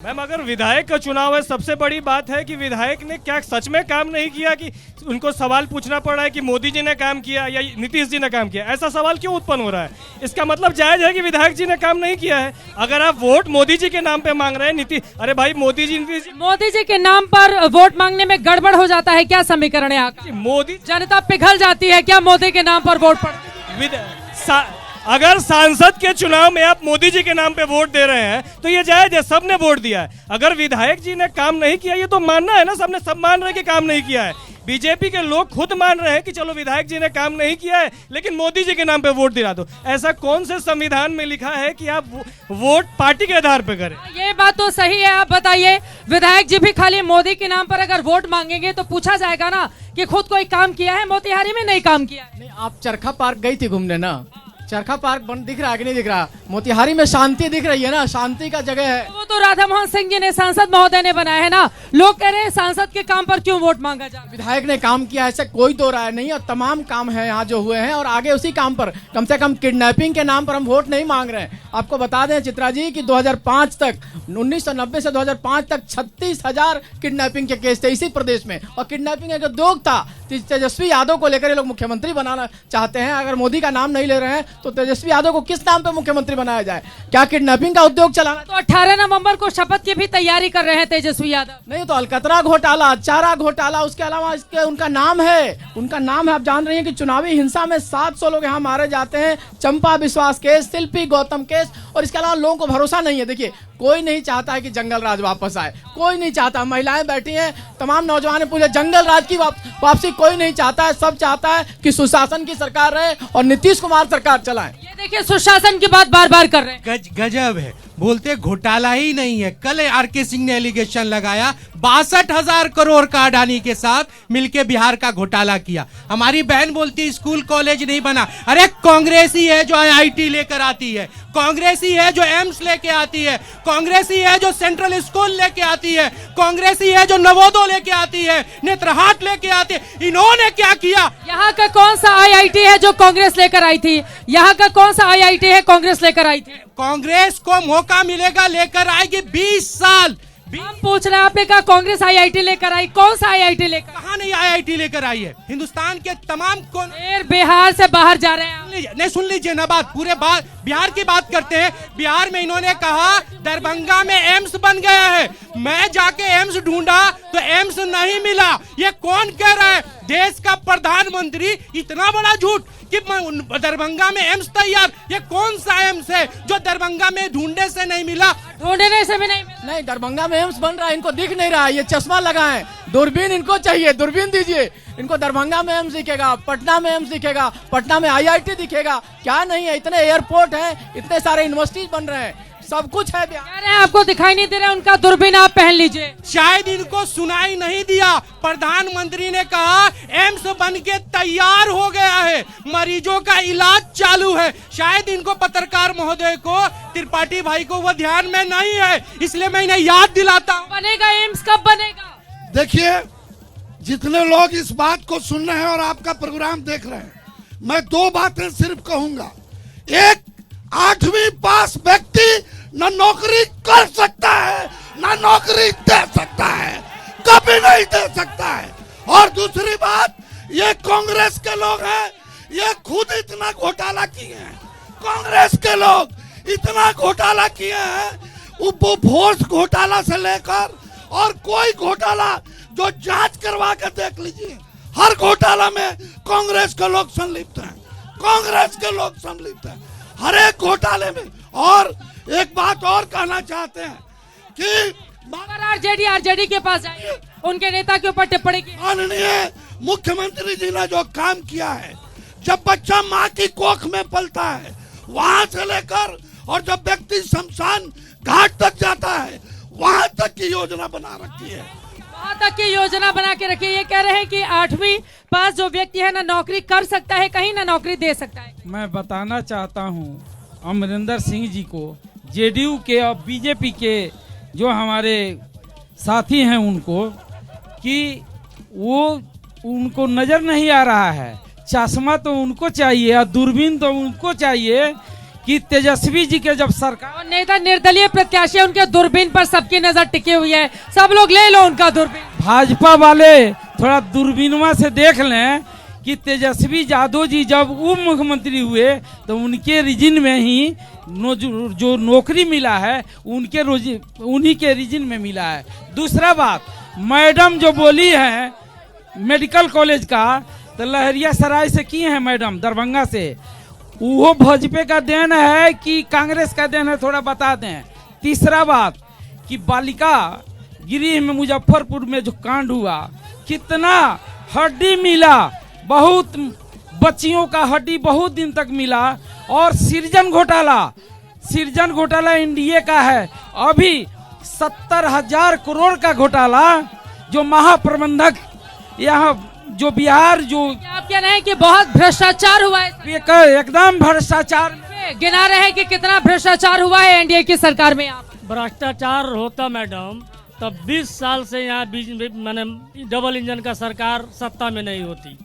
Ma'am, अगर विधायक का चुनाव है, सबसे बड़ी बात है कि विधायक ने क्या सच में काम नहीं किया कि उनको सवाल पूछना पड़ रहा है कि मोदी जी ने काम किया या नीतीश जी ने काम किया? ऐसा सवाल क्यों उत्पन्न हो रहा है? इसका मतलब जायज है कि विधायक जी ने काम नहीं किया है। अगर आप वोट मोदी जी के नाम पे मांग रहे हैं, अरे भाई मोदी जी के नाम पर वोट मांगने में गड़बड़ हो जाता है क्या? समीकरण है आपका? मोदी जनता पिघल जाती है क्या मोदी के नाम पर वोट पड़? अगर सांसद के चुनाव में आप मोदी जी के नाम पे वोट दे रहे हैं तो ये जायज है, सबने वोट दिया है। अगर विधायक जी ने काम नहीं किया, ये तो मानना है ना, सबने सब मान रहे हैं कि काम नहीं किया है। बीजेपी के लोग खुद मान रहे हैं कि चलो विधायक जी ने काम नहीं किया है लेकिन मोदी जी के नाम पे वोट दिला दो। ऐसा कौन से संविधान में लिखा है कि आप वोट पार्टी के आधार पे करें? ये बात तो सही है। आप बताइए, विधायक जी भी खाली मोदी के नाम पर अगर वोट मांगेंगे तो पूछा जाएगा ना कि खुद कोई काम किया है? मोतिहारी में नहीं काम किया है। नहीं, आप चरखा पार्क गई थी घूमने ना? चरखा पार्क बंद दिख रहा है कि नहीं दिख रहा? मोतिहारी में शांति दिख रही है ना? शांति का जगह है। वो तो राधा मोहन सिंह जी ने, सांसद महोदय ने बनाया है ना। लोग कह रहे हैं सांसद के काम पर क्यों वोट मांगा जाए? विधायक ने काम किया, ऐसे कोई दो राय नहीं, और तमाम काम है यहाँ जो हुए हैं और आगे उसी काम पर, कम से कम किडनैपिंग के नाम पर हम वोट नहीं मांग रहे हैं। आपको बता दें चित्रा जी कि 2005 तक, 1990 से 2005 तक 36,000 किडनैपिंग के केस थे इसी प्रदेश में। और किडनैपिंग एक उद्योग था। तेजस्वी यादव को लेकर ये लोग मुख्यमंत्री बनाना चाहते हैं। अगर मोदी का नाम नहीं ले रहे हैं तो तेजस्वी यादव को किस नाम पे मुख्यमंत्री बनाया जाए? क्या किडनैपिंग का उद्योग चलाना? तो 18 नवंबर को शपथ की भी तैयारी कर रहे हैं तेजस्वी यादव। नहीं तो अलकतरा घोटाला, चारा घोटाला, उसके अलावा इसके उनका नाम है, उनका नाम है। आप जान रही हैं कि चुनावी हिंसा में 700 लोग यहाँ मारे जाते हैं। चंपा विश्वास केस, शिल्पी गौतम केस, और इसके अलावा लोगों को भरोसा नहीं है। देखिए, कोई नहीं चाहता है कि जंगल राज वापस आए, कोई नहीं चाहता। महिलाएं बैठी हैं, तमाम नौजवान पूछे, जंगल राज की वापसी कोई नहीं चाहता है। सब चाहता है कि सुशासन की सरकार रहे और नीतीश कुमार सरकार चलाए। ये देखिए, सुशासन की बात बार बार कर रहे हैं। गजब है, बोलते घोटाला ही नहीं है। कल आरके सिंह ने एलिगेशन लगाया 62,000 करोड़ का अडानी के साथ मिलके बिहार का घोटाला किया। हमारी बहन बोलती स्कूल कॉलेज नहीं बना। अरे कांग्रेस ही है जो IIT लेकर आती है, कांग्रेस ही है जो एम्स लेके आती है, कांग्रेस ही है जो सेंट्रल स्कूल लेके आती है, कांग्रेस ही है जो नवोदय लेके आती है, नेत्रहाट लेके आती है। इन्होंने क्या किया? यहाँ का कौन सा IIT है जो कांग्रेस लेकर आई थी? यहाँ का कौन सा IIT है कांग्रेस लेकर आई थी? कांग्रेस को मौका मिलेगा, लेकर आएगी 20 साल। हम पूछ रहे हैं, आपने कहा कांग्रेस IIT लेकर आई, कौन सा IIT लेकर? कहाँ नहीं IIT लेकर आई है? हिंदुस्तान के तमाम बिहार से बाहर जा रहे हैं। नहीं, सुन लीजिए ना बात, पूरे बात बिहार की बात करते हैं। बिहार में इन्होंने कहा दरभंगा में एम्स बन गया है। मैं जाके एम्स ढूंढा तो एम्स नहीं मिला। ये कौन कह रहा है? देश का प्रधानमंत्री। इतना बड़ा झूठ कि दरभंगा में एम्स तैयार। ये कौन सा एम्स है जो दरभंगा में ढूंढने से नहीं मिला? ढूंढने से भी नहीं मिला। नहीं, दरभंगा में एम्स बन रहा है, इनको दिख नहीं रहा है। ये चश्मा लगाएं, दूरबीन इनको चाहिए, दूरबीन दीजिए इनको। दरभंगा में एम्स दिखेगा, पटना में एम्स दिखेगा, पटना में IIT दिखेगा। क्या नहीं है? इतने एयरपोर्ट हैं, इतने सारे यूनिवर्सिटीज बन रहे हैं, सब कुछ है। अरे आपको दिखाई नहीं दे रहा? उनका दूरबीन आप पहन लीजिए। शायद इनको सुनाई नहीं दिया। प्रधानमंत्री ने कहा एम्स बन के तैयार हो गया है, मरीजों का इलाज चालू है। शायद इनको, पत्रकार महोदय को, त्रिपाठी भाई को वो ध्यान में नहीं है, इसलिए मैं इन्हें याद दिलाता हूँ। बनेगा एम्स, कब बनेगा? देखिए, जितने लोग इस बात को सुन रहे हैं और आपका प्रोग्राम देख रहे हैं, मैं दो बातें सिर्फ कहूंगा। एक, 8वीं पास व्यक्ति न नौकरी कर सकता है न नौकरी दे सकता है, कभी नहीं दे सकता है। और दूसरी बात, ये कांग्रेस के लोग हैं, ये खुद इतना घोटाला किए हैं। कांग्रेस के लोग इतना घोटाला किए हैं, वो भोज घोटाला से लेकर और कोई घोटाला जो जांच करवा कर देख लीजिए, हर घोटाला में कांग्रेस के लोग संलिप्त हैं, कांग्रेस के लोग संलिप्त हैं हर एक घोटाले में। और एक बात और कहना चाहते हैं कि RJD के पास जाइए, उनके नेता के ऊपर टिप्पणी की। माननीय मुख्यमंत्री जी ने जो काम किया है, जब बच्चा माँ की कोख में पलता है वहां से लेकर और जब व्यक्ति शमशान घाट तक जाता है वहां तक की योजना बना रखी है, वहां तक की योजना बना के रखी है। ये कह रहे हैं कि 8वीं पास जो व्यक्ति है ना नौकरी कर सकता है कहीं, ना नौकरी दे सकता है। मैं बताना चाहता हूँ अमरिंदर सिंह जी को, JDU के और BJP के जो हमारे साथी हैं उनको, कि वो उनको नज़र नहीं आ रहा है। चश्मा तो उनको चाहिए और दूरबीन तो उनको चाहिए कि तेजस्वी जी के जब सरकार और नेता निर्दलीय प्रत्याशी उनके दूरबीन पर सबकी नजर टिकी हुई है, सब लोग ले लो उनका दूरबीन। भाजपा वाले थोड़ा दूरबीनवा से देख लें कि तेजस्वी यादव जी जब उप मुख्यमंत्री हुए तो उनके रीजन में ही जो नौकरी मिला है उन्हीं के रीजन में मिला है। दूसरा बात, मैडम जो बोली है मेडिकल कॉलेज का, तो लहरियासराय से की है मैडम, दरभंगा से, वो भाजपा का देन है कि कांग्रेस का देन है, थोड़ा बता दें। तीसरा बात कि बालिका गृह में मुजफ्फरपुर में जो कांड हुआ, कितना हड्डी मिला, बहुत बच्चियों का हड्डी बहुत दिन तक मिला। और सृजन घोटाला एनडीए का है, अभी 70,000 करोड़ का घोटाला जो महाप्रबंधक यहाँ जो बिहार जो आप कह रहे हैं कि बहुत भ्रष्टाचार हुआ है, एकदम भ्रष्टाचार। गिना रहे हैं कि कितना भ्रष्टाचार हुआ है एनडीए की सरकार में। आप भ्रष्टाचार होता मैडम तब 20 साल से यहाँ मैंने डबल इंजन का सरकार सत्ता में नहीं होती।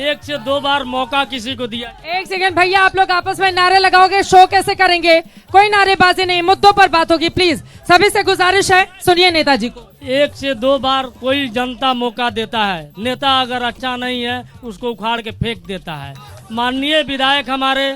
1 से 2 बार मौका किसी को दिया। एक सेकंड भैया, आप लोग आपस में नारे लगाओगे, शो कैसे करेंगे? कोई नारेबाजी नहीं, मुद्दों पर बात होगी प्लीज। सभी से गुजारिश है, सुनिए नेताजी को। 1 से 2 बार कोई जनता मौका देता है, नेता अगर अच्छा नहीं है उसको उखाड़ के फेंक देता है। माननीय विधायक हमारे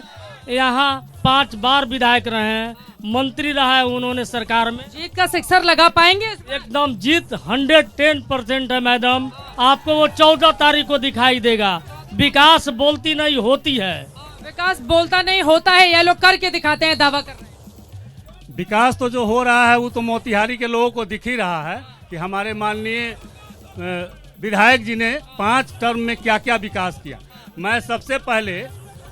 यहाँ 5 बार विधायक रहे हैं, मंत्री रहा है उन्होंने सरकार में। जीत का सिक्सर लगा पाएंगे? एकदम जीत 110% है मैडम। आपको वो 14 तारीख को दिखाई देगा। विकास बोलती नहीं होती है। विकास बोलता नहीं होता है, ये लोग करके दिखाते हैं, दावा कर रहे हैं। विकास तो जो हो रहा है वो तो मोतिहारी के लोगों को दिख ही रहा है कि हमारे माननीय विधायक जी ने 5 टर्म में क्या क्या विकास किया। मैं सबसे पहले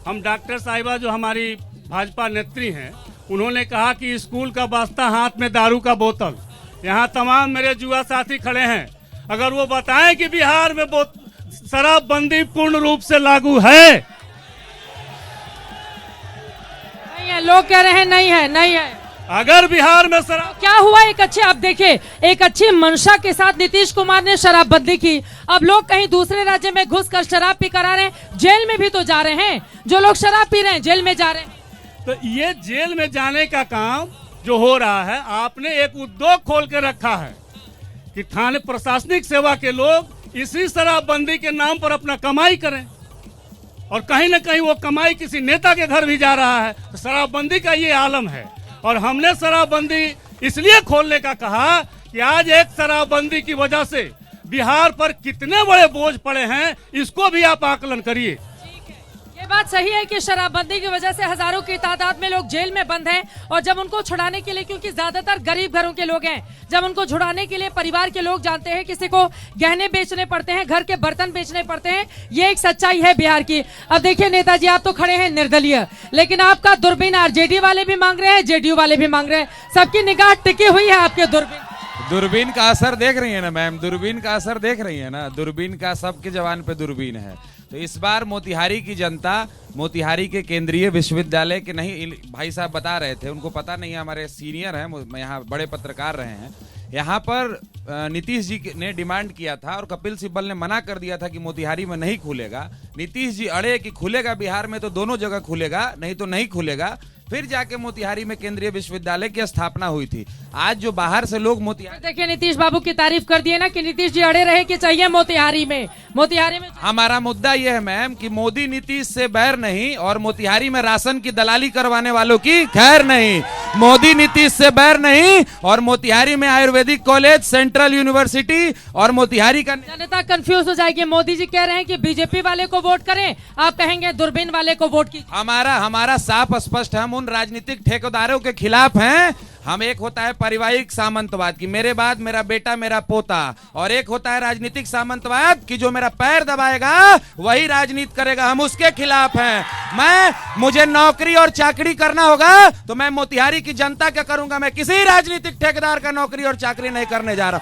हम डॉक्टर साहिबा जो हमारी भाजपा नेत्री हैं, उन्होंने कहा कि स्कूल का बस्ता हाथ में दारू का बोतल। यहाँ तमाम मेरे युवा साथी खड़े हैं, अगर वो बताएं कि बिहार में शराबबंदी पूर्ण रूप से लागू है। नहीं है, लोग कह रहे हैं नहीं है, नहीं है। अगर बिहार में शराब, क्या हुआ? एक अच्छे, अब देखिए, एक अच्छी मंशा के साथ नीतीश कुमार ने शराबबंदी की। अब लोग कहीं दूसरे राज्य में घुस कर शराब पी कर आ रहे हैं, जेल में भी तो जा रहे हैं। जो लोग शराब पी रहे हैं जेल में जा रहे हैं। तो ये जेल में जाने का काम जो हो रहा है, आपने एक उद्योग खोल के रखा है कि थाने प्रशासनिक सेवा के लोग इसी शराबबंदी के नाम पर अपना कमाई करें, और कहीं ना कहीं वो कमाई किसी नेता के घर भी जा रहा है। तो शराबबंदी का ये आलम है, और हमने शराबबंदी इसलिए खोलने का कहा कि आज एक शराबबंदी की वजह से बिहार पर कितने बड़े बोझ पड़े हैं, इसको भी आप आकलन करिए। ये बात सही है कि शराबबंदी की वजह से हजारों की तादाद में लोग जेल में बंद हैं, और जब उनको छुड़ाने के लिए, क्योंकि ज्यादातर गरीब घरों के लोग हैं, जब उनको छुड़ाने के लिए परिवार के लोग जानते हैं, किसी को गहने बेचने पड़ते हैं, घर के बर्तन बेचने पड़ते हैं। ये एक सच्चाई है बिहार की। अब देखिए नेताजी, आप तो खड़े हैं निर्दलीय, लेकिन आपका दूरबीन आरजेडी वाले भी मांग रहे हैं, जेडीयू वाले भी मांग रहे हैं, सबकी निगाह टिकी हुई है आपके दूरबीन का असर देख रही है ना मैम, दूरबीन का असर देख रही है ना, दूरबीन का सबके जवान पे दूरबीन है। तो इस बार मोतिहारी की जनता, मोतिहारी के केंद्रीय विश्वविद्यालय के, नहीं भाई साहब बता रहे थे, उनको पता नहीं है, हमारे सीनियर हैं, यहाँ बड़े पत्रकार रहे हैं। यहाँ पर नीतीश जी ने डिमांड किया था और कपिल सिब्बल ने मना कर दिया था कि मोतिहारी में नहीं खुलेगा। नीतीश जी अड़े कि खुलेगा बिहार में तो दोनों जगह खुलेगा, नहीं तो नहीं खुलेगा। फिर जाके मोतिहारी में केंद्रीय विश्वविद्यालय की स्थापना हुई थी। आज जो बाहर से लोग मोतिहारी, देखिए नीतीश बाबू की तारीफ कर दिए ना कि नीतीश जी अड़े रहे कि चाहिए मोतिहारी में। हमारा मुद्दा यह है मैम कि मोदी नीतीश से बैर नहीं, और मोतिहारी में राशन की दलाली करवाने वालों की खैर नहीं। मोदी नीतीश से बैर नहीं, और मोतिहारी में आयुर्वेदिक कॉलेज, सेंट्रल यूनिवर्सिटी, और मोतिहारी का जनता कंफ्यूज हो जाएगी। मोदी जी कह रहे हैं कि बीजेपी वाले को वोट करें, आप कहेंगे दूरबीन वाले को वोट कीजिए। हमारा साफ स्पष्ट है, हम उन राजनीतिक ठेकेदारों के खिलाफ हैं। हम, एक होता है पारिवारिक सामंतवाद की मेरे बाद मेरा बेटा मेरा पोता, और एक होता है राजनीतिक सामंतवाद की जो मेरा पैर दबाएगा वही राजनीति करेगा, हम उसके खिलाफ हैं। मुझे नौकरी और चाकरी करना होगा तो मैं मोतिहारी की जनता क्या करूंगा, मैं किसी राजनीतिक ठेकेदार का नौकरी और चाकरी नहीं करने जा रहा।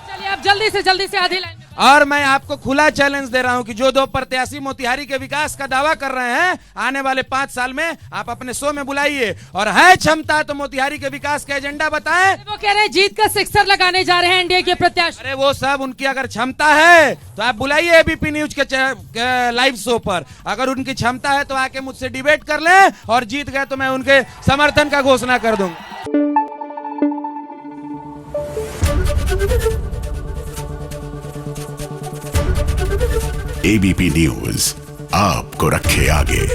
चलिए आप जल्दी से आधी लाइन। और मैं आपको खुला चैलेंज दे रहा हूं कि जो दो प्रत्याशी मोतिहारी के विकास का दावा कर रहे हैं, आने वाले 5 साल में आप अपने शो में बुलाइए, और है क्षमता तो मोतिहारी के विकास का एजेंडा बताएं। वो कह रहे हैं जीत का सिक्सर लगाने जा रहे हैं एनडीए के प्रत्याशी। अरे वो सब उनकी अगर क्षमता है तो आप बुलाइए एबीपी न्यूज के लाइव शो पर। अगर उनकी क्षमता है तो आके मुझसे डिबेट कर लें, और जीत गए तो मैं उनके समर्थन का घोषणा कर दूंगा। एबीपी न्यूज आपको रखे आगे।